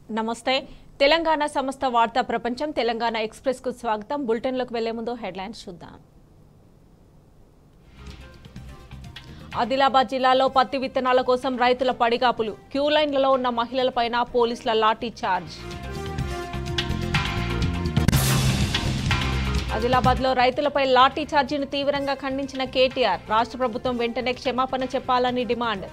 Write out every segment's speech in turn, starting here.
నమస్తే తెలంగాణ సమస్త వార్తా ప్రపంచం తెలంగాణ ఎక్స్‌ప్రెస్ కు స్వాగతం బులెటిన్లోకి వెళ్లే ముందు హెడ్లైన్స్ చూద్దాం ఆదిలాబాద్ జిల్లాలో పత్తి విత్తనాల కోసం రైతుల పడిగాపులు క్యూ లైన్లలో ఉన్న మహిళలపైన పోలీసుల లాఠీ చార్జ్ ఆదిలాబాద్లో రైతులపై లాఠీ చార్జీని తీవ్రంగా ఖండించిన కేటీఆర్ రాష్ట్ర ప్రభుత్వం వెంటనే క్షమాపణ చెప్పాలని డిమాండ్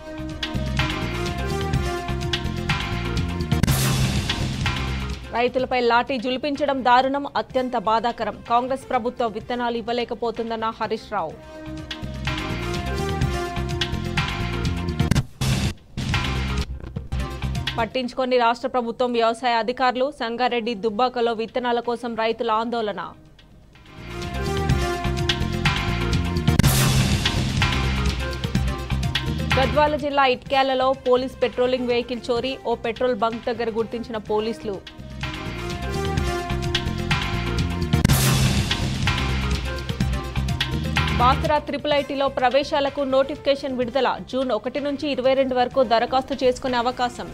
రైతులపై లాఠీ జులిపించడం దారుణం అత్యంత బాధాకరం కాంగ్రెస్ ప్రభుత్వం విత్తనాలు ఇవ్వలేకపోతుందన్న హరీష్ రావు పట్టించుకొని రాష్ట్ర ప్రభుత్వం వ్యవసాయ అధికారులు సంగారెడ్డి దుబ్బాకలో విత్తనాల కోసం రైతుల ఆందోళన గద్వాల జిల్లా ఇట్క్యాలలో పోలీస్ పెట్రోలింగ్ వెహికల్ చోరీ ఓ పెట్రోల్ బంక్ దగ్గర గుర్తించిన పోలీసులు బాసరా IIITలో ప్రవేశాలకు నోటిఫికేషన్ విడుదల జూన్ 1 నుంచి 22 వరకు దరఖాస్తు చేసుకునే అవకాశం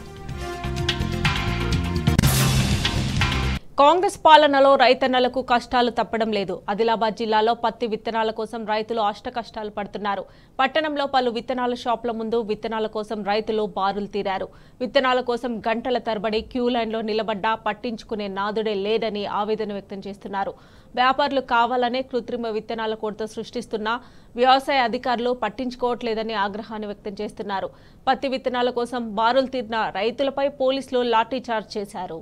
కాంగ్రెస్ పాలనలో రైతన్నలకు కష్టాలు తప్పడం లేదు ఆదిలాబాద్ జిల్లాలో పత్తి విత్తనాల కోసం రైతులు అష్టకష్టాలు పడుతున్నారు పట్టణంలో పలు విత్తనాల షాపుల ముందు విత్తనాల కోసం రైతులు బారులు తీరారు విత్తనాల కోసం గంటల తరబడి క్యూ లైన్లో నిలబడ్డా పట్టించుకునే నాదుడే లేదని ఆవేదన వ్యక్తం చేస్తున్నారు వ్యాపారులు కావాలనే కృత్రిమ విత్తనాల కొరత సృష్టిస్తున్నా వ్యవసాయ అధికారులు పట్టించుకోవట్లేదని ఆగ్రహాన్ని వ్యక్తం చేస్తున్నారు పత్తి విత్తనాల కోసం బారులు తీరిన రైతులపై పోలీసులు లాఠీ చార్జ్ చేశారు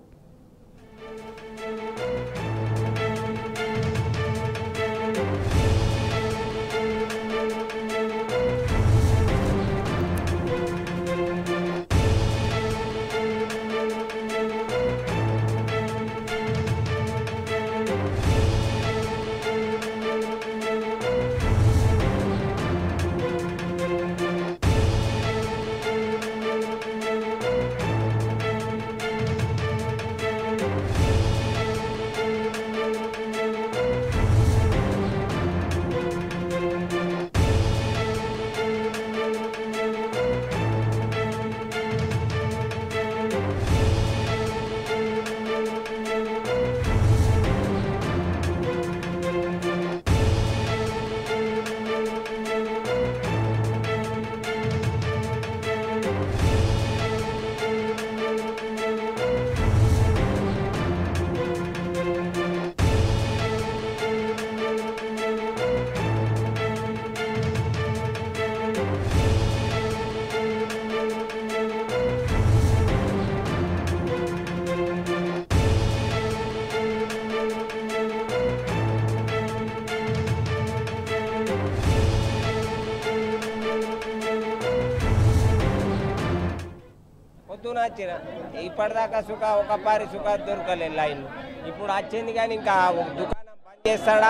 ఇప్పటిదాకా ఒక పారి సుఖ దొరకలేదు లైన్ ఇప్పుడు వచ్చింది కానీ ఇంకా దుకాణం బంద్ చేస్తాడా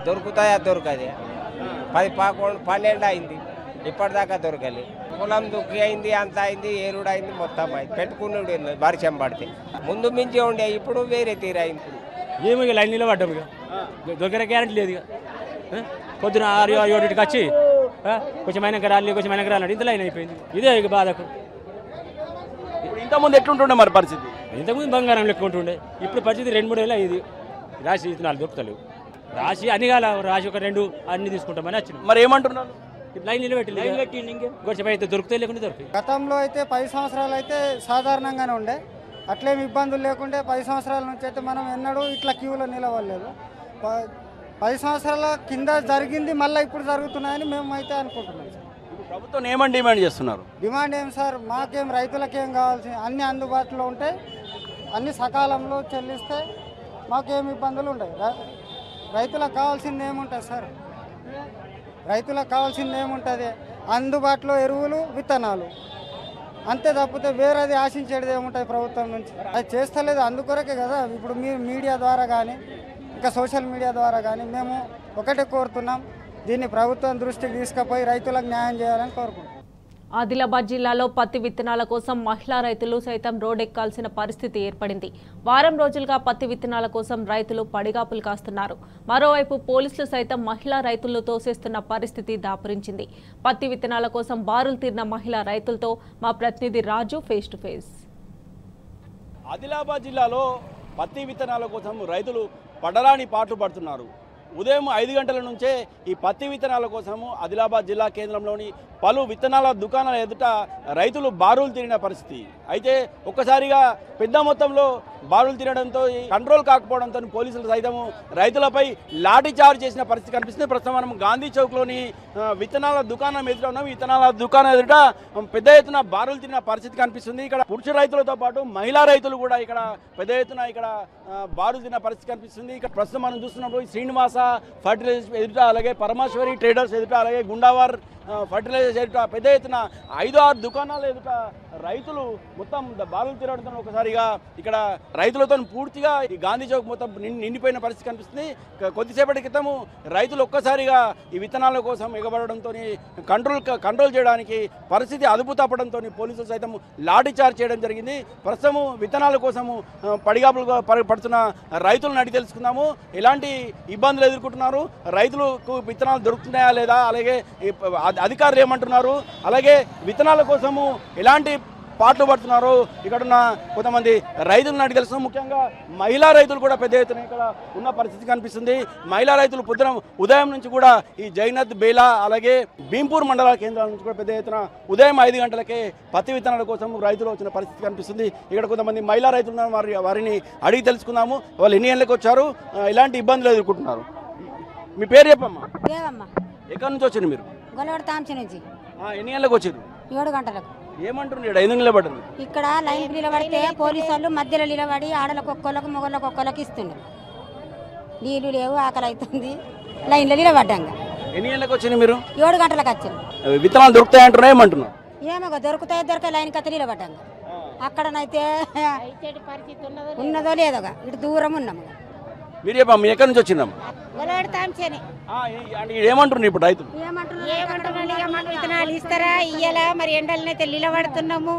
దొరుకుతాయా దొరకదే 10-12 అయింది ఇప్పటిదాకా దొరకలేదు పొలం దుక్కి అయింది అంత అయింది ఏరుడు అయింది మొత్తం అయింది పెట్టుకున్నాడు వర్షం పడితే ముందు మించి ఉండే ఇప్పుడు వేరే తీరైంది ఏమి ఇక లైన్ నిలబడ్డాము ఇక దొరికిన గ్యారెంటీ లేదు ఇక పొద్దున 6-7కి వచ్చి కొంచెం అయినా రాలి కొంచెం అయినా రాలి ఇంత లైన్ అయిపోయింది ఇదే ఇక బాధకు ఇంతకుముందు ఎట్లుంటుండే మరి పరిస్థితి ఇంతకుముందు బంగారం లెక్క ఉంటుండే ఇప్పుడు పరిస్థితి 2-3 ఏళ్ళు అయ్యింది రాశి విత్తనాలు దొరుకుతలేవు రాశి అన్ని కాల రాశి ఒక 2 అన్ని తీసుకుంటామని వచ్చినాం మరి ఏమంటున్నారు లైన్ నిలబెట్టి కొంచెం అయితే దొరుకుతాయి లేకుంటే దొరుకుతాయి గతంలో అయితే 10 సంవత్సరాలు అయితే సాధారణంగానే ఉండే అట్లేమి ఇబ్బందులు లేకుంటే 10 సంవత్సరాల నుంచి అయితే మనం ఎన్నడూ ఇట్లా క్యూలో నిలవలేదు 10 సంవత్సరాల కింద జరిగింది మళ్ళీ ఇప్పుడు జరుగుతున్నాయని మేము అయితే అనుకుంటున్నాం సార్ ప్రభుత్వం ఏమని డిమాండ్ చేస్తున్నారు డిమాండ్ ఏం సార్ మాకేం రైతులకేం కావాల్సి అన్ని అందుబాటులో ఉంటాయి అన్ని సకాలంలో చెల్లిస్తే మాకేం ఇబ్బందులు ఉంటాయి రైతులకు కావాల్సింది ఏముంటుంది సార్ రైతులకు కావాల్సింది ఏముంటుంది అందుబాటులో ఎరువులు విత్తనాలు అంతే తప్పితే వేరేది ఆశించేది ఏముంటుంది ప్రభుత్వం నుంచి అది చేస్తలేదు అందుకొరకే కదా ఇప్పుడు మీరు మీడియా ద్వారా కానీ ఇంకా సోషల్ మీడియా ద్వారా కానీ మేము ఒకటే కోరుతున్నాం దీన్ని ప్రభుత్వం దృష్టికి తీసుకుపోయి రైతులకు న్యాయం చేయాలని కోరుకుంటున్నాం ఆదిలాబాద్ జిల్లాలో పత్తి విత్తనాల కోసం మహిళా రైతులు సైతం రోడ్డెక్కాల్సిన పరిస్థితి ఏర్పడింది. వారం రోజులుగా పత్తి విత్తనాల కోసం రైతులు పడిగాపులు కాస్తున్నారు. మరోవైపు పోలీసులు సైతం మహిళా రైతులను తోసేస్తున్న పరిస్థితి దాపురించింది. పత్తి విత్తనాల కోసం బారులు తీరిన మహిళా రైతులతో మా ప్రతినిధి రాజు ఫేస్ టు ఫేస్. ఆదిలాబాద్ జిల్లాలో పత్తి విత్తనాల కోసం రైతులు పడరాని పాట్లు పడుతున్నారు. ఉదయం 5 గంటల నుంచే ఈ పత్తి విత్తనాల కోసము ఆదిలాబాద్ జిల్లా కేంద్రంలోని పలు విత్తనాల దుకాణాల ఎదుట రైతులు బారులు తీరిన పరిస్థితి. అయితే ఒక్కసారిగా పెద్ద మొత్తంలో బారులు తీరడంతో కంట్రోల్ కాకపోవడంతో పోలీసులు సైతము రైతులపై లాఠీ చార్జ్ చేసిన పరిస్థితి కనిపిస్తుంది. ప్రస్తుతం మనం గాంధీ చౌక్లోని విత్తనాల దుకాణం ఎదుట ఉన్నాం. విత్తనాల దుకాణం ఎదుట పెద్ద ఎత్తున బారులు తీరిన పరిస్థితి కనిపిస్తుంది. ఇక్కడ పురుష రైతులతో పాటు మహిళా రైతులు కూడా ఇక్కడ పెద్ద ఎత్తున ఇక్కడ బారులు తీరిన పరిస్థితి కనిపిస్తుంది. ఇక్కడ ప్రస్తుతం మనం చూస్తున్నప్పుడు శ్రీనివాస ఫర్టిలైజర్స్ ఎదుట, అలాగే పరమేశ్వరి ట్రేడర్స్ ఎదుట, అలాగే గుండావార్ ఫర్టిలైజర్స్ ఎదుట పెద్ద ఎత్తున 5-6 దుకాణాల ఎదుట రైతులు మొత్తం బారులు తీరడంతో ఒకసారిగా ఇక్కడ రైతులతో పూర్తిగా ఈ గాంధీ చౌక్ మొత్తం నిండిపోయిన పరిస్థితి కనిపిస్తుంది. కొద్దిసేపటి క్రితము రైతులు ఒక్కసారిగా ఈ విత్తనాల కోసం ఎగబడడంతో కంట్రోల్ చేయడానికి పరిస్థితి అదుపు తప్పడంతో పోలీసులు సైతం లాఠీ చార్జ్ చేయడం జరిగింది. ప్రస్తుతము విత్తనాల కోసము పడిగాపులు పడుతున్న రైతులను అడిగి తెలుసుకుందాము. ఎలాంటి ఇబ్బందులు ఎదుర్కొంటున్నారు, రైతులకు విత్తనాలు దొరుకుతున్నాయా లేదా, అలాగే అధికారులు ఏమంటున్నారు, అలాగే విత్తనాల కోసము ఎలాంటి పాటలు పడుతున్నారు, ఇక్కడున్న కొంతమంది రైతులను అడిగి తెలుసు. ముఖ్యంగా మహిళా రైతులు కూడా పెద్ద ఎత్తున ఇక్కడ ఉన్న పరిస్థితి కనిపిస్తుంది. మహిళా రైతులు ఉదయం నుంచి కూడా ఈ జైనత్, బేలా, అలాగే భీంపూర్ మండల కేంద్రాల నుంచి కూడా పెద్ద ఎత్తున ఉదయం 5 గంటలకే పత్తి విత్తనాల కోసం రైతులు వచ్చిన పరిస్థితి కనిపిస్తుంది. ఇక్కడ కొంతమంది మహిళా రైతులు ఉన్నారు, వారిని అడిగి తెలుసుకుందాము. వాళ్ళు ఎన్ని గంటలకు వచ్చారు, ఎలాంటి ఇబ్బందులు ఎదుర్కొంటున్నారు. మీ పేరు చెప్పమ్మా. ఎక్కడి నుంచి వచ్చారు మీరు? గొల్లవాడ తాంచి నుంచి. ఎన్ని గంటలకు వచ్చారు? 7 గంటలకు. ఏమంటున్నారు? ఎందుకు నిలబడ్డారు? ఇక్కడ లైన్ నిలబడితే పోలీసు వాళ్ళు మధ్యలో నిలబడి ఆడలకు ఒక్కోళ్ళకు మొగళ్ళకు ఒక్కోళ్ళకి ఇస్తున్నారు. నీళ్లు లేవు, ఆకలి అవుతుంది, లైన్లో నిలబడ్డాం. ఎన్ని గంటలకు వచ్చింది మీరు? 7 గంటలకు వచ్చాను. విత్తనాలు దొరుకుతాయంటున్నా ఏమంటున్నారు? ఏమో దొరికే లైన్ కత్తి నిలబడ్డాం. అక్కడనైతే ఉన్నదో లేదో ఇటు దూరం ఉన్నాము. మీరు చెప్పమ్మా, ఎక్కడి నుంచి వచ్చిందమ్మా? ఏమంటున్నారు ఇప్పుడు రైతులు? విత్తనాలు ఇస్తారా ఇయ్యాలా, మరి ఎండలనైతే నిలబడుతున్నాము,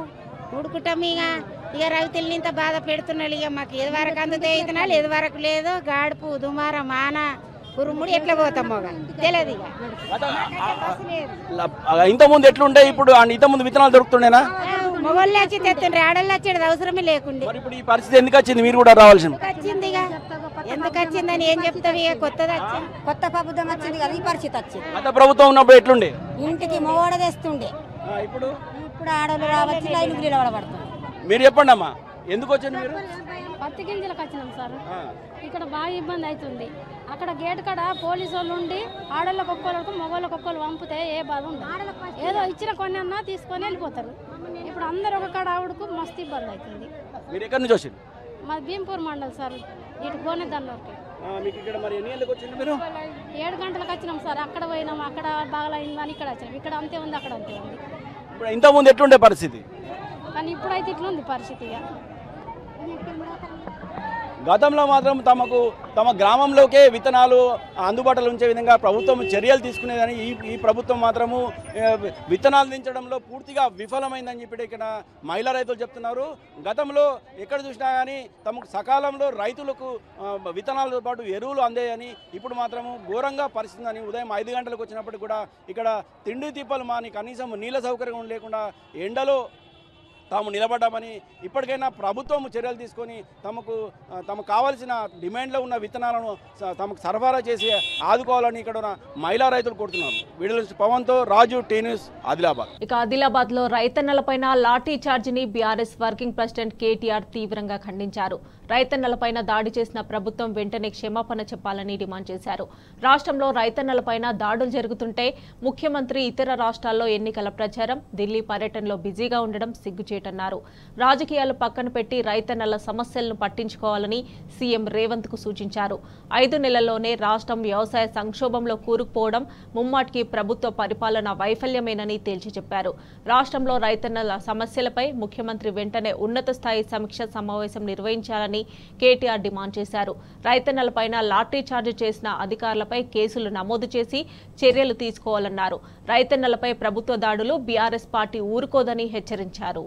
ఉడుకుంటాం. ఇక రైతుల్ని ఇంత బాధ పెడుతున్నాడు. ఇక మాకు ఏది వరకు అందుతాయి విత్తనాలు, ఏది వరకు లేదు. గాడుపు, దుమార, మాన, కురుముడు ఎట్లా పోతామో తెలియదు. ఇంతకుముందు ఎట్లుండే, ఇప్పుడు ఇంతకుముందు విత్తనాలు దొరుకుతుండేనా? మొగోళ్ళు వచ్చి తెస్తుండ్రి, ఆడళ్ళు వచ్చేది అవసరమే లేకుండా. ఇప్పుడు ఈ పరిస్థితి ఎందుకు వచ్చింది? మీరు కూడా రావాల్సింది. వచ్చింది ఎందుకు వచ్చిందని ఏం చెప్తావు? ఇక కొత్తది వచ్చింది, కొత్త ప్రభుత్వం వచ్చింది కదా, ఈ పరిస్థితి వచ్చింది. గత ప్రభుత్వం ఉన్నప్పుడు ఎట్లుండే? ఇంటికి మొగోడ తెస్తుండే, ఇప్పుడు ఆడలు రావచ్చు, లైన్ నిలబడబడుతుంది. మీరు చెప్పండి అమ్మా, ఎందుకు వచ్చారు మీరు? పత్తి గింజలకు వచ్చినాం సార్. ఇక్కడ బాగా ఇబ్బంది అవుతుంది. అక్కడ గేట్ కాడ పోలీసు వాళ్ళు ఉండి ఆడళ్ళకు ఒక్కోళ్ళకు మొగోళ్ళకు ఒక్కోళ్ళు పంపితే ఏ బాధ ఉండదు. ఏదో ఇచ్చిన కొన్ని అన్నా తీసుకొని వెళ్ళిపోతారు. ఇప్పుడు అందరు ఒక కాడ ఆవిడకు మస్తు ఇబ్బంది అవుతుంది. మీరు ఎక్కడి నుంచి వచ్చారు? మాది భీంపూర్ మండల్ సార్, ఇటు గోనెదండకి. 7 గంటలకు వచ్చినాం సార్. అక్కడ పోయినాం, అక్కడ బాగా అయిందని ఇక్కడ వచ్చినాం. ఇక్కడ అంతే ఉంది, అక్కడ అంతే ఉంది. ఇంతకుముందు ఎట్లుండే పరిస్థితి? కానీ ఇప్పుడైతే ఇట్లా ఉంది పరిస్థితి. గతంలో మాత్రం తమ గ్రామంలోకే విత్తనాలు అందుబాటులో ఉంచే విధంగా ప్రభుత్వం చర్యలు తీసుకునేదని ఈ ప్రభుత్వం మాత్రము విత్తనాలు దించడంలో పూర్తిగా విఫలమైందని చెప్పి ఇక్కడ మహిళా రైతులు చెప్తున్నారు. గతంలో ఎక్కడ చూసినా కానీ తమకు సకాలంలో రైతులకు విత్తనాలతో పాటు ఎరువులు అందేయని, ఇప్పుడు మాత్రము ఘోరంగా పరిస్థితి అని. ఉదయం 5 గంటలకు వచ్చినప్పటికీ కూడా ఇక్కడ తిండి తిప్పలు మాని కనీసం నీళ్ళ సౌకర్యం లేకుండా ఎండలో తాము నిలబడ్డామని, ఇప్పటికైనా ప్రభుత్వం చర్యలు తీసుకొని తమకు కావాల్సిన డిమాండ్లో ఉన్న విత్తనాలను తమకు సరఫరా చేసి ఆదుకోవాలని ఇక్కడ ఉన్న మహిళా రైతులు కోరుతున్నారు. వీడియో పవన్తో రాజు, టీ న్యూస్, ఆదిలాబాద్. ఇక ఆదిలాబాద్ లో రైతన్నలపైన లాఠీ చార్జిని బీఆర్ఎస్ వర్కింగ్ ప్రెసిడెంట్ కేటీఆర్ తీవ్రంగా ఖండించారు. రైతన్నలపైన దాడి చేసిన ప్రభుత్వం వెంటనే క్షమాపణ చెప్పాలని డిమాండ్ చేశారు. రాష్ట్రంలో రైతన్నలపైన దాడులు జరుగుతుంటే ముఖ్యమంత్రి ఇతర రాష్ట్రాల్లో ఎన్నికల ప్రచారం, ఢిల్లీ పర్యటనలో బిజీగా ఉండడం సిగ్గుచేటన్నారు. రాజకీయాలు పక్కన పెట్టి రైతన్నల సమస్యలను పట్టించుకోవాలని సీఎం రేవంత్ కు సూచించారు. 5 నెలల్లోనే రాష్ట్రం వ్యవసాయ సంక్షోభంలో కూరుకుపోవడం ముమ్మాటికి ప్రభుత్వ పరిపాలన వైఫల్యమేనని తేల్చి చెప్పారు. రాష్ట్రంలో రైతన్నల సమస్యలపై ముఖ్యమంత్రి వెంటనే ఉన్నత స్థాయి సమీక్ష సమావేశం నిర్వహించాలని కేటీఆర్ డిమాండ్ చేశారు. రైతన్నలపైన లాఠీ చార్జ్ చేసిన అధికారులపై కేసులు నమోదు చేసి చర్యలు తీసుకోవాలన్నారు. రైతన్నలపై ప్రభుత్వ దాడులు బీఆర్ఎస్ పార్టీ ఊరుకోదని హెచ్చరించారు.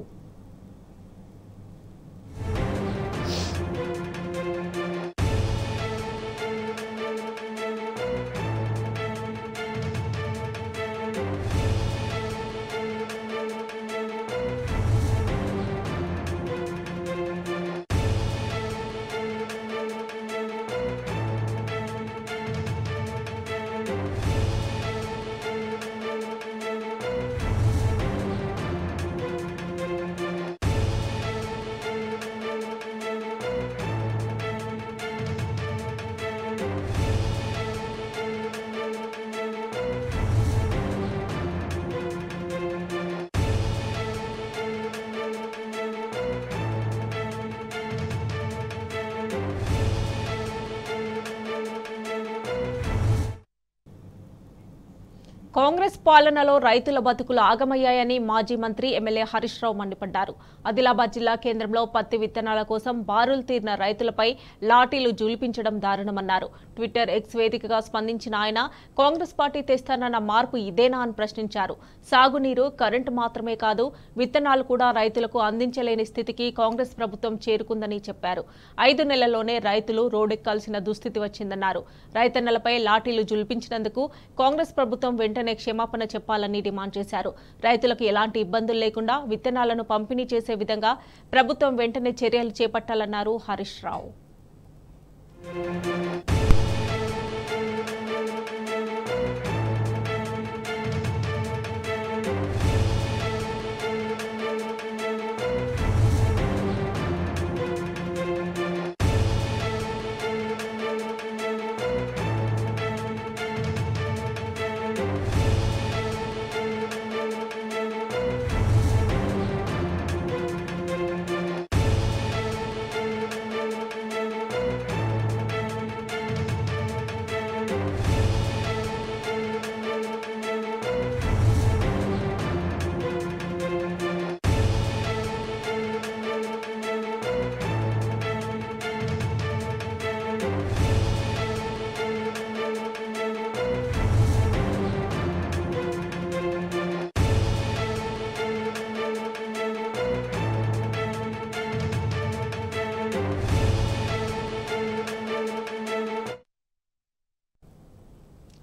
కాంగ్రెస్ పాలనలో రైతుల బతుకులు ఆగమయ్యాయని మాజీ మంత్రి ఎమ్మెల్యే హరీష్ రావు మండిపడ్డారు. ఆదిలాబాద్ జిల్లా కేంద్రంలో పత్తి విత్తనాల కోసం బారులు తీరిన రైతులపై లాఠీలు జూలిపించడం దారుణమన్నారు. ట్విట్టర్ ఎక్స్ వేదికగా స్పందించిన ఆయన కాంగ్రెస్ పార్టీ తెస్తానన్న మార్పు ఇదేనా అని ప్రశ్నించారు. సాగునీరు, కరెంటు మాత్రమే కాదు, విత్తనాలు కూడా రైతులకు అందించలేని స్థితికి కాంగ్రెస్ ప్రభుత్వం చేరుకుందని చెప్పారు. 5 నెలల్లోనే రైతులు రోడ్డెక్కాల్సిన దుస్థితి వచ్చిందన్నారు. రైతన్నలపై లాఠీలు జులిపించినందుకు కాంగ్రెస్ ప్రభుత్వం వెంటనే క్షమాపణ చెప్పాలని డిమాండ్ చేశారు. రైతులకు ఎలాంటి ఇబ్బందులు లేకుండా విత్తనాలను పంపిణీ చేసే విధంగా ప్రభుత్వం వెంటనే చర్యలు చేపట్టాలన్నారు హరీష్ రావు.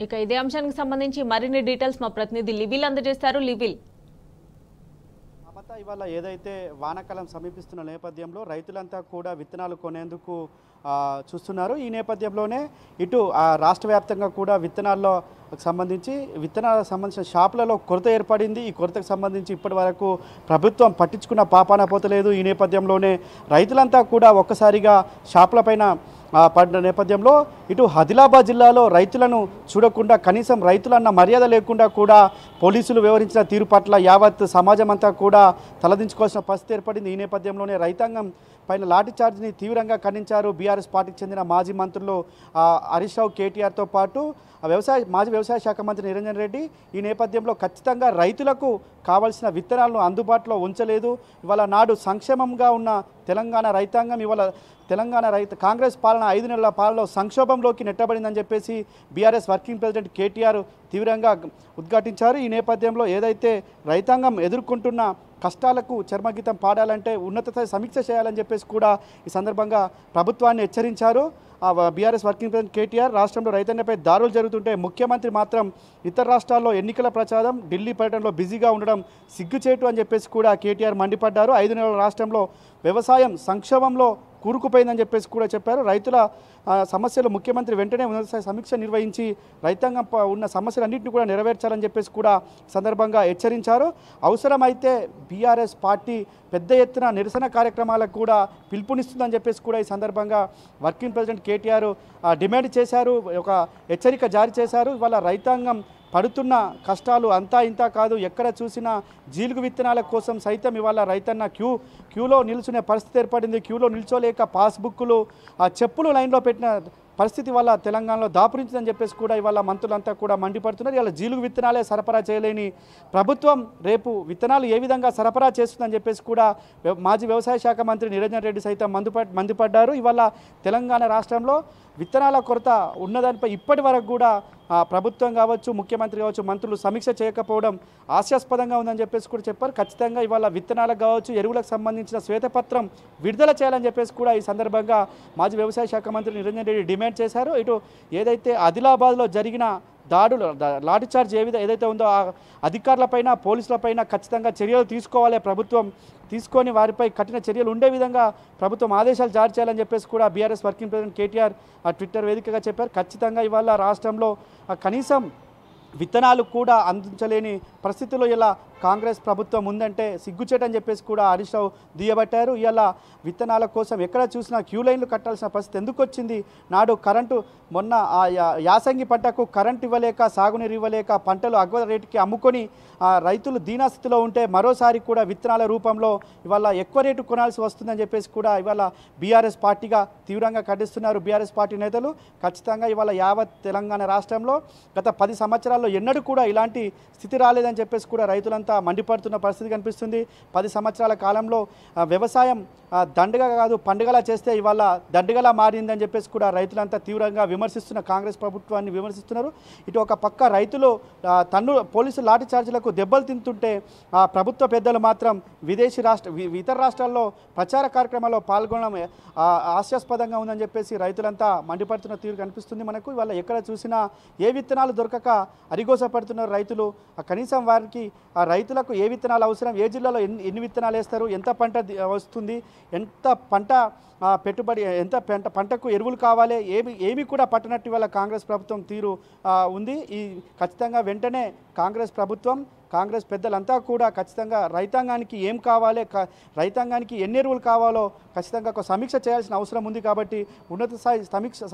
ఇక ఇదే అంశానికి సంబంధించి మరిన్ని డీటెయిల్స్ మా ప్రతినిధి లివిల్ అందజేస్తారు. లివిల్, ఇవాళ ఏదైతే వానాకాలం సమీపిస్తున్న నేపథ్యంలో రైతులంతా కూడా విత్తనాలు కొనేందుకు చూస్తున్నారు. ఈ నేపథ్యంలోనే ఇటు రాష్ట్ర వ్యాప్తంగా కూడా విత్తనాలకు సంబంధించిన షాపులలో కొరత ఏర్పడింది. ఈ కొరతకు సంబంధించి ఇప్పటి వరకు ప్రభుత్వం పట్టించుకున్న పాపాన పోతలేదు. ఈ నేపథ్యంలోనే రైతులంతా కూడా ఒక్కసారిగా షాపులపైన పడిన నేపథ్యంలో ఇటు ఆదిలాబాద్ జిల్లాలో రైతులను చూడకుండా, కనీసం రైతులన్న మర్యాద లేకుండా కూడా పోలీసులు వ్యవహరించిన తీరు పట్ల యావత్ సమాజం అంతా కూడా తలదించుకోవాల్సిన పరిస్థితి ఏర్పడింది. ఈ నేపథ్యంలోనే రైతాంగం పైన లాఠీ చార్జ్ని తీవ్రంగా ఖండించారు బీఆర్ఎస్ పార్టీకి చెందిన మాజీ మంత్రులు హరీష్ రావు, కేటీఆర్తో పాటు మాజీ వ్యవసాయ శాఖ మంత్రి నిరంజన్ రెడ్డి. ఈ నేపథ్యంలో ఖచ్చితంగా రైతులకు కావాల్సిన విత్తనాలను అందుబాటులో ఉంచలేదు. ఇవాళ నాడు సంక్షేమంగా ఉన్న తెలంగాణ రైతాంగం ఇవాళ కాంగ్రెస్ పాలన 5 నెలల పాలనలో సంక్షోభంలోకి నెట్టబడిందని చెప్పేసి బీఆర్ఎస్ వర్కింగ్ ప్రెసిడెంట్ కేటీఆర్ తీవ్రంగా ఉద్ఘాటించారు. ఈ నేపథ్యంలో ఏదైతే రైతాంగం ఎదుర్కొంటున్న కష్టాలకు చర్మగీతం పాడాలంటే ఉన్నత స్థాయి సమీక్ష చేయాలని చెప్పేసి కూడా ఈ సందర్భంగా ప్రభుత్వాన్ని హెచ్చరించారు. బీఆర్ఎస్ వర్కింగ్ ప్రెసిడెంట్ కేటీఆర్ రాష్ట్రంలో రైతన్నపై దాడులు జరుగుతుంటే ముఖ్యమంత్రి మాత్రం ఇతర రాష్ట్రాల్లో ఎన్నికల ప్రచారం, ఢిల్లీ పర్యటనలో బిజీగా ఉండడం సిగ్గుచేటు అని చెప్పేసి కూడా కేటీఆర్ మండిపడ్డారు. 5 నెలల రాష్ట్రంలో వ్యవసాయం సంక్షోభంలో కూరుకుపోయిందని చెప్పేసి కూడా చెప్పారు. రైతుల సమస్యలు ముఖ్యమంత్రి వెంటనే ఉన్నతస్థాయి సమీక్ష నిర్వహించి రైతాంగం ఉన్న సమస్యలన్నింటినీ కూడా నెరవేర్చాలని చెప్పేసి కూడా సందర్భంగా హెచ్చరించారు. అవసరమైతే బీఆర్ఎస్ పార్టీ పెద్ద ఎత్తున నిరసన కార్యక్రమాలకు కూడా పిలుపునిస్తుందని చెప్పేసి కూడా ఈ సందర్భంగా వర్కింగ్ ప్రెసిడెంట్ కేటీఆర్ డిమాండ్ చేశారు, ఒక హెచ్చరిక జారీ చేశారు. ఇవాళ రైతాంగం పడుతున్న కష్టాలు అంతా ఇంతా కాదు, ఎక్కడ చూసినా జీలుగు విత్తనాల కోసం సైతం ఇవాళ రైతన్న క్యూలో నిల్చునే పరిస్థితి ఏర్పడింది. క్యూలో నిల్చోలేక పాస్బుక్లు, చెప్పులు లైన్లో పెట్టిన పరిస్థితి వల్ల తెలంగాణలో దాపురించిందని చెప్పేసి కూడా ఇవాళ మంత్రులంతా కూడా మండిపడుతున్నారు. ఇవాళ జీలుగు విత్తనాలే సరఫరా చేయలేని ప్రభుత్వం రేపు విత్తనాలు ఏ విధంగా సరఫరా చేస్తుందని చెప్పేసి కూడా మాజీ వ్యవసాయ శాఖ మంత్రి నిరంజన్ రెడ్డి సైతం మండిపడ్డారు. ఇవాళ తెలంగాణ రాష్ట్రంలో విత్తనాల కొరత ఉన్నదానిపై ఇప్పటి వరకు కూడా ప్రభుత్వం కావచ్చు, ముఖ్యమంత్రి కావచ్చు, మంత్రులు సమీక్ష చేయకపోవడం హాస్యాస్పదంగా ఉందని చెప్పేసి కూడా చెప్పారు. ఖచ్చితంగా ఇవాళ విత్తనాలకు కావచ్చు, ఎరువులకు సంబంధించిన శ్వేతపత్రం విడుదల చేయాలని చెప్పేసి కూడా ఈ సందర్భంగా మాజీ వ్యవసాయ శాఖ మంత్రి నిరంజన్ రెడ్డి డిమాండ్ చేశారు. ఇటు ఏదైతే ఆదిలాబాద్లో జరిగిన దాడులు, లాఠీ చార్జ్ ఏదైతే ఉందో ఆ అధికారులపైన, పోలీసులపైన ఖచ్చితంగా చర్యలు తీసుకోవాలి, ప్రభుత్వం తీసుకొని వారిపై కఠిన చర్యలు ఉండే విధంగా ప్రభుత్వం ఆదేశాలు జారీ చేయాలని చెప్పేసి కూడా BRS working president KTR Twitter వేదికగా చెప్పారు. ఖచ్చితంగా ఇవాళ రాష్ట్రంలో కనీసం విత్తనాలు కూడా అందించలేని పరిస్థితుల్లో ఇలా కాంగ్రెస్ ప్రభుత్వం ఉందంటే సిగ్గుచేటని చెప్పేసి కూడా హరీష్ రావు దుయ్యబట్టారు. ఇలా విత్తనాల కోసం ఎక్కడ చూసినా క్యూ లైన్లు కట్టాల్సిన పరిస్థితి ఎందుకు వచ్చింది? నాడు కరెంటు మొన్న యాసంగి పంటకు కరెంటు ఇవ్వలేక, సాగునీరు ఇవ్వలేక పంటలు అగ్వ రేటుకి అమ్ముకొని రైతులు దీనాస్థితిలో ఉంటే మరోసారి కూడా విత్తనాల రూపంలో ఇవాళ ఎక్కువ రేటు కొనాల్సి వస్తుందని చెప్పేసి కూడా ఇవాళ బీఆర్ఎస్ పార్టీగా తీవ్రంగా ఖండిస్తున్నారు బీఆర్ఎస్ పార్టీ నేతలు. ఖచ్చితంగా ఇవాళ యావత్ తెలంగాణ రాష్ట్రంలో గత 10 సంవత్సరాల్లో విత్తనాల్లో ఎన్నడూ కూడా ఇలాంటి స్థితి రాలేదని చెప్పేసి కూడా రైతులంతా మండిపడుతున్న పరిస్థితి కనిపిస్తుంది. 10 సంవత్సరాల కాలంలో వ్యవసాయం దండగా కాదు పండుగలా చేస్తే ఇవాళ దండగలా మారిందని చెప్పేసి కూడా రైతులంతా తీవ్రంగా విమర్శిస్తున్న కాంగ్రెస్ ప్రభుత్వాన్ని విమర్శిస్తున్నారు. ఇటు ఒక పక్క రైతులు పోలీసు లాఠీ చార్జీలకు దెబ్బలు తింటుంటే ప్రభుత్వ పెద్దలు మాత్రం ఇతర రాష్ట్రాల్లో ప్రచార కార్యక్రమాల్లో పాల్గొనడం హాస్యాస్పదంగా ఉందని చెప్పేసి రైతులంతా మండిపడుతున్న తీరు కనిపిస్తుంది మనకు. ఇవాళ ఎక్కడ చూసినా ఏ విత్తనాలు దొరకక అరిగోసపడుతున్నారు రైతులు. కనీసం వారికి రైతులకు ఏ విత్తనాలు అవసరం, ఏ జిల్లాలో ఎన్ని విత్తనాలు వేస్తారు, ఎంత పంట వస్తుంది, ఎంత పంట పెట్టుబడి, ఎంత పంటకు ఎరువులు కావాలి, ఏమి కూడా పట్టనట్టు ఇవాళ కాంగ్రెస్ ప్రభుత్వం తీరు ఉంది. ఖచ్చితంగా వెంటనే కాంగ్రెస్ ప్రభుత్వం కాంగ్రెస్ పెద్దలంతా కూడా ఖచ్చితంగా రైతాంగానికి ఏం కావాలి, రైతాంగానికి ఎన్ని ఎరువులు కావాలో ఖచ్చితంగా ఒక సమీక్ష చేయాల్సిన అవసరం ఉంది. కాబట్టి ఉన్నత స్థాయి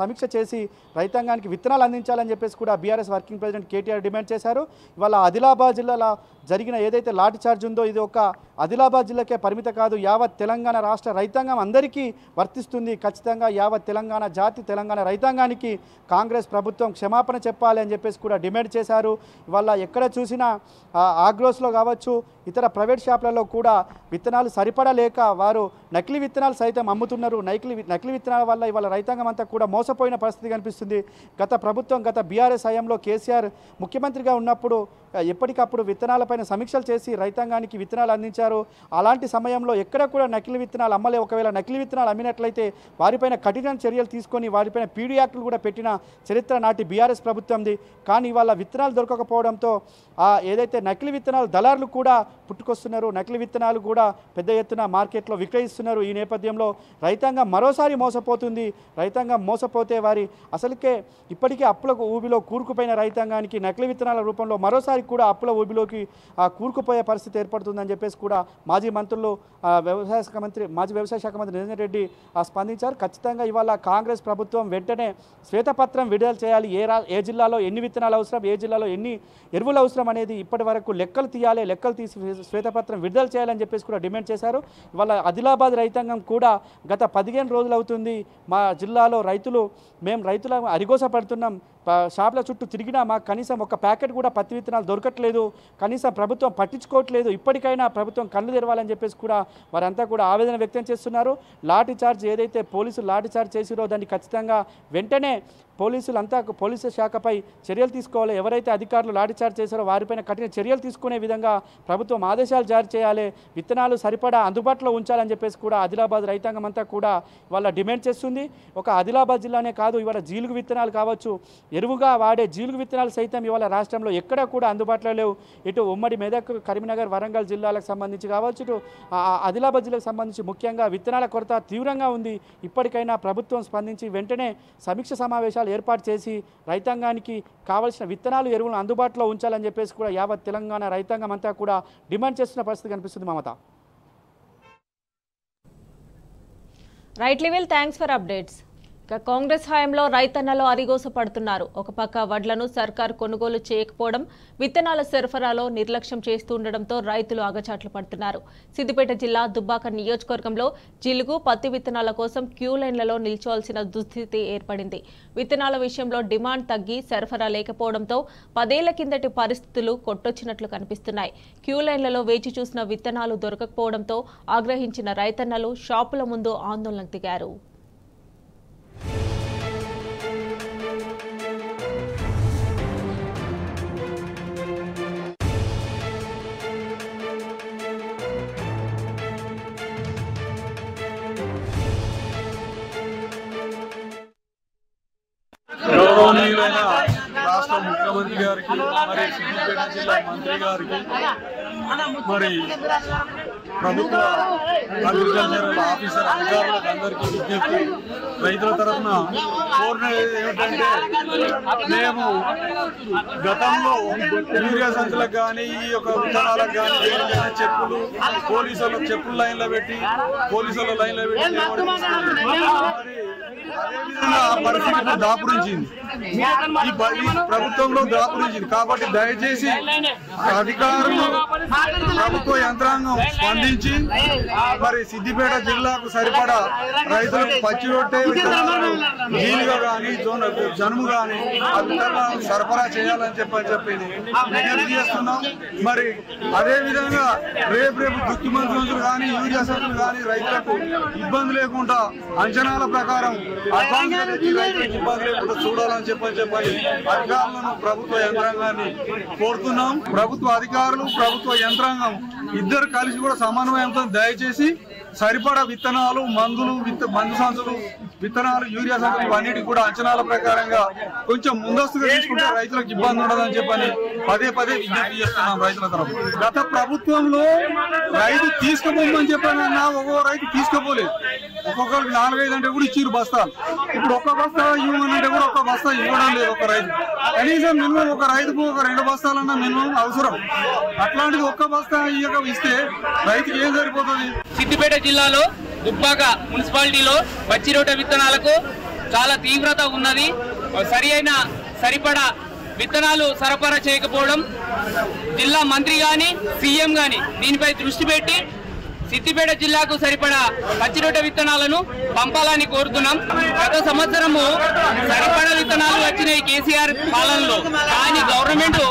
సమీక్ష చేసి రైతాంగానికి విత్తనాలు అందించాలని చెప్పేసి కూడా BRS working president KTR demand చేశారు. ఇవాళ ఆదిలాబాద్ జిల్లాలో జరిగిన ఏదైతే లాఠీ చార్జ్ ఉందో ఇది ఒక ఆదిలాబాద్ జిల్లాకే పరిమిత కాదు, యావత్ తెలంగాణ రాష్ట్ర రైతాంగం అందరికీ వర్తిస్తుంది. ఖచ్చితంగా యావత్ తెలంగాణ జాతి తెలంగాణ రైతాంగానికి కాంగ్రెస్ ప్రభుత్వం క్షమాపణ చెప్పాలి అని చెప్పేసి కూడా డిమాండ్ చేశారు. ఇవాళ ఎక్కడ చూసినా ఆగ్రోస్లో కావచ్చు ఇతర ప్రైవేట్ షాపులలో కూడా విత్తనాలు సరిపడలేక వారు నకిలీ విత్తనాలు సైతం అమ్ముతున్నారు. నకిలీ విత్తనాల వల్ల ఇవాళ రైతాంగం అంతా కూడా మోసపోయిన పరిస్థితి కనిపిస్తుంది. గత ప్రభుత్వం గత బీఆర్ఎస్ హయాంలో కేసీఆర్ ముఖ్యమంత్రిగా ఉన్నప్పుడు ఎప్పటికప్పుడు విత్తనాలపైన సమీక్షలు చేసి రైతాంగానికి విత్తనాలు అందించారు. అలాంటి సమయంలో ఎక్కడ కూడా నకిలీ విత్తనాలు అమ్మలే. ఒకవేళ నకిలీ విత్తనాలు అమ్మినట్లయితే వారిపైన కఠిన చర్యలు తీసుకొని వారిపైన పీడీ యాక్టులు కూడా పెట్టిన చరిత్ర నాటి బీఆర్ఎస్ ప్రభుత్వంది. కానీ ఇవాళ విత్తనాలు దొరకకపోవడంతో ఏదైతే నకిలీ విత్తనాలు దళారులు కూడా పుట్టుకొస్తున్నారు, నకిలీ విత్తనాలు కూడా పెద్ద ఎత్తున మార్కెట్లో విక్రయిస్తున్నారు. ఈ నేపథ్యంలో రైతాంగం మరోసారి మోసపోతుంది. రైతాంగం మోసపోతే వారి అసలుకే ఇప్పటికే అప్పులకు ఊబిలో కూరుకుపోయిన రైతాంగానికి నకిలీ విత్తనాల రూపంలో మరోసారి కూడా అప్పుల ఊబిలోకి కూరుకుపోయే పరిస్థితి ఏర్పడుతుందని చెప్పేసి కూడా మాజీ మంత్రులు మాజీ వ్యవసాయ శాఖ మంత్రి నిరంజన్ రెడ్డి స్పందించారు. ఖచ్చితంగా ఇవాళ కాంగ్రెస్ ప్రభుత్వం వెంటనే శ్వేతపత్రం విడుదల చేయాలి. ఏ జిల్లాలో ఎన్ని విత్తనాలు అవసరం, ఏ జిల్లాలో ఎన్ని ఎరువులు అవసరం అనేది ఇప్పటి వరకు లెక్కలు తీయాలి, లెక్కలు తీసి శ్వేతపత్రం విడుదల చేయాలని చెప్పేసి కూడా డిమాండ్ చేశారు. ఇవాళ ఆదిలాబాద్ రైతాంగం కూడా గత 15 రోజులు అవుతుంది మా జిల్లాలో మేము రైతుల అరిగోస పడుతున్నాం, షాపుల చుట్టూ తిరిగినా మాకు కనీసం ఒక ప్యాకెట్ కూడా పత్తి విత్తనాలు దొరకట్లేదు, కనీసం ప్రభుత్వం పట్టించుకోవట్లేదు, ఇప్పటికైనా ప్రభుత్వం కళ్ళు తెరవాలని చెప్పేసి కూడా వారంతా కూడా ఆవేదన వ్యక్తం చేస్తున్నారు. లాఠీ చార్జ్ ఏదైతే పోలీసులు లాఠీ చార్జ్ చేసిరో దాన్ని ఖచ్చితంగా వెంటనే పోలీసు శాఖపై చర్యలు తీసుకోవాలి. ఎవరైతే అధికారులు లాఠీ చార్జ్ చేశారో వారిపైన కఠిన చర్యలు తీసుకునే విధంగా ప్రభుత్వం ఆదేశాలు జారీ చేయాలి, విత్తనాలు సరిపడా అందుబాటులో ఉంచాలని చెప్పేసి కూడా ఆదిలాబాద్ రైతాంగం అంతా కూడా వాళ్ళ డిమాండ్ చేస్తుంది. ఒక ఆదిలాబాద్ జిల్లానే కాదు, ఇవాళ జీలుగు విత్తనాలు కావచ్చు, ఎరువుగా వాడే జీలుగు విత్తనాలు సైతం ఇవాళ రాష్ట్రంలో ఎక్కడా కూడా అందుబాటులో లేవు. ఇటు ఉమ్మడి మెదక్, కరీంనగర్, వరంగల్ జిల్లాలకు సంబంధించి కావచ్చు, ఇటు ఆదిలాబాద్ జిల్లాకు సంబంధించి ముఖ్యంగా విత్తనాల కొరత తీవ్రంగా ఉంది. ఇప్పటికైనా ప్రభుత్వం స్పందించి వెంటనే సమీక్ష సమావేశాలు ఏర్పాటు చేసి రైతాంగానికి కావాల్సిన విత్తనాలు ఎరువులను అందుబాటులో ఉంచాలని చెప్పేసి కూడా యావత్ తెలంగాణ రైతాంగం అంతా కూడా డిమాండ్ చేస్తున్న పరిస్థితి కనిపిస్తుంది. Mamata. Right level, thanks for updates. Congress హయాంలో రైతన్నలు అరిగోస పడుతున్నారు. ఒక పక్క వడ్లను సర్కారు కొనుగోలు చేయకపోవడం, విత్తనాల సరఫరాలో నిర్లక్ష్యం చేస్తుండటంతో రైతులు అగచాట్లు పడుతున్నారు. సిద్దిపేట జిల్లా దుబ్బాక నియోజకవర్గంలో జిలుగు, పత్తి విత్తనాల కోసం క్యూ లైన్లలో నిల్చోవాల్సిన దుస్థితి ఏర్పడింది. విత్తనాల విషయంలో డిమాండ్ తగ్గి సరఫరా లేకపోవడంతో 10 ఏళ్ల కిందటి పరిస్థితులు కొట్టొచ్చినట్లు కనిపిస్తున్నాయి. క్యూ లైన్లలో వేచి చూసిన విత్తనాలు దొరకకపోవడంతో ఆగ్రహించిన రైతన్నలు షాపుల ముందు ఆందోళనకు దిగారు. గౌరవనీయులైన రాష్ట్ర ముఖ్యమంత్రి గారికి, మరి సిద్దిపేట జిల్లా మంత్రి గారికి, మరి ప్రభుత్వ అగ్రికల్చరల్ ఆఫీసర్ అధికారులకు అందరికీ విజ్ఞప్తి. రైతుల తరఫున కోరినది ఏమిటంటే, మేము గతంలో యూరియా సంచులకు కానీ ఈ యొక్క విత్తనాలకు కానీ చెప్పులు పోలీసులు చెప్పులు లైన్లో పెట్టి మరి అదేవిధంగా ఆ పరిస్థితి దాపురించింది, ఈ ప్రభుత్వంలో దాపురించింది. కాబట్టి దయచేసి అధికారులు, ప్రభుత్వ యంత్రాంగం స్పందించి మరి సిద్దిపేట జిల్లాకు సరిపడా రైతులకు పచ్చి రొట్టె విత్తనాలు, జీలుగా కానీ జనుము కానీ ఆ విత్తనాలను సరఫరా చేయాలని చెప్పి విజ్ఞప్తి చేస్తున్నాం. మరి అదే విధంగా రేపు గుర్తు మంత్రులు కానీ యూరియా సంచులు కానీ రైతులకు ఇబ్బంది లేకుండా అంచనాల ప్రకారం రైతులకు ఇబ్బంది లేకుండా చూడాలని చెప్పని అధికారులను, ప్రభుత్వ యంత్రాంగాన్ని కోరుతున్నాం. ప్రభుత్వ అధికారులు, ప్రభుత్వ యంత్రాంగం ఇద్దరు కలిసి కూడా సమన్వయంతో దయచేసి సరిపడా విత్తనాలు, మందులు, మందు సంచులు, విత్తనాలు, యూరియా సంచులు అన్నిటికీ కూడా అంచనాల ప్రకారంగా కొంచెం ముందస్తుగా తీసుకుంటే రైతులకు ఇబ్బంది ఉండదని చెప్పని పదే విజ్ఞప్తి చేస్తున్నాం రైతుల తరఫు. గత ప్రభుత్వంలో రైతు తీసుకుపోమని చెప్పానన్నా ఒక్కో రైతు తీసుకుపోలేదు. ఒక్కొక్కరికి 4-5 అంటే కూడా ఇచ్చిరు బస్తాలు. ఇప్పుడు ఒక్క బస్తా ఇవ్వమని అంటే కూడా ఒక్క బస్తా ఇవ్వడం లేదు ఒక రైతు. కనీసం మినిమం ఒక రైతుకు ఒక 2 బస్తాలన్నా మినిమం అవసరం. అట్లాంటిది ఒక్క బస్తా ఇస్తే రైతుకి ఏం సరిపోతుంది? సిద్దిపేట జిల్లాలో దుబ్బాక మున్సిపాలిటీలో పచ్చి రొట్టె విత్తనాలకు చాలా తీవ్రత ఉన్నది. సరిపడా విత్తనాలు సరఫరా చేయకపోవడం, జిల్లా మంత్రి కానీ సీఎం కానీ దీనిపై దృష్టి పెట్టి సిద్దిపేట జిల్లాకు సరిపడా పచ్చి రొట్టె విత్తనాలను పంపాలని కోరుతున్నాం. గత సంవత్సరము సరిపడా విత్తనాలు వచ్చినాయి కేసీఆర్ పాలనలో, కానీ గవర్నమెంట్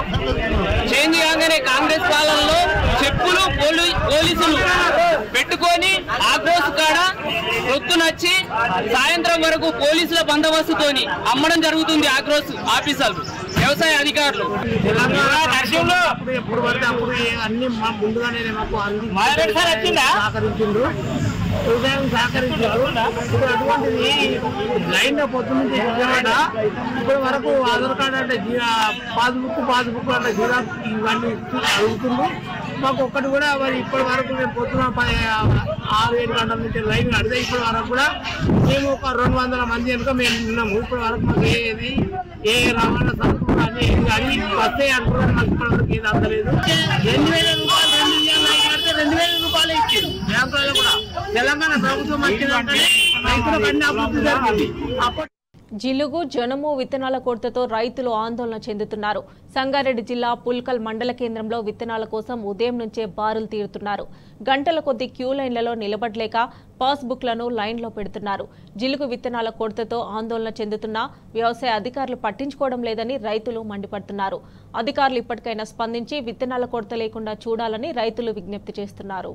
చేంజ్ కాగానే కాంగ్రెస్ పాలనలో చెప్పులు పోలీసులు పెట్టుకొని ఆగ్రోస్ కాడ రొత్తునొచ్చి సాయంత్రం వరకు పోలీసుల బందోబస్తుతోని అమ్మడం జరుగుతుంది. ఆగ్రోస్ ఆఫీసర్లు, వ్యవసాయ అధికారులు ఎప్పుడు పడితే అప్పుడు అన్ని ముందుగానే మాకు సహకరించిండ్రు, సహకరించారు. ఇప్పుడు అటువంటిది లైన్ పొద్దున్నుంచి ఇప్పటి వరకు ఆధార్ కార్డు అంటే పాస్బుక్ అంటే జిరాక్స్ ఇవన్నీ అడుగుతుంది. మాకు ఒక్కటి కూడా మరి ఇప్పటి వరకు మేము పొద్దున 6-7 గంటల నుంచి లైన్ అడితే ఇప్పటి వరకు కూడా మేము ఒక 200 మంది కనుక మేము ఉన్నాము. ఇప్పటి వరకు మాకు ఏ రవాణా సరుకులు కానీ కానీ వస్తాయి అనుకున్నాను. మాకు ఇప్పటి వరకు ఏది అందలేదు. 2,000 రూపాయలు 2,000 రూపాయలు ఇచ్చింది బ్యాంకులలో కూడా. తెలంగాణ ప్రభుత్వం వచ్చిందంటే రైతులకు అన్ని అభివృద్ధి జరిగింది. అప్పటి జిలుగు, జనుము విత్తనాల కొరతతో రైతులు ఆందోళన చెందుతున్నారు. సంగారెడ్డి జిల్లా పుల్కల్ మండల కేంద్రంలో విత్తనాల కోసం ఉదయం నుంచే బారులు తీరుతున్నారు. గంటల కొద్ది క్యూ లైన్లలో నిలబడలేక పాస్బుక్లను లైన్లో పెడుతున్నారు. జిలుగు విత్తనాల కొరతతో ఆందోళన చెందుతున్న వ్యవసాయ అధికారులు పట్టించుకోవడం లేదని రైతులు మండిపడుతున్నారు. అధికారులు ఇప్పటికైనా స్పందించి విత్తనాల కొరత లేకుండా చూడాలని రైతులు విజ్ఞప్తి చేస్తున్నారు.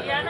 Yeah,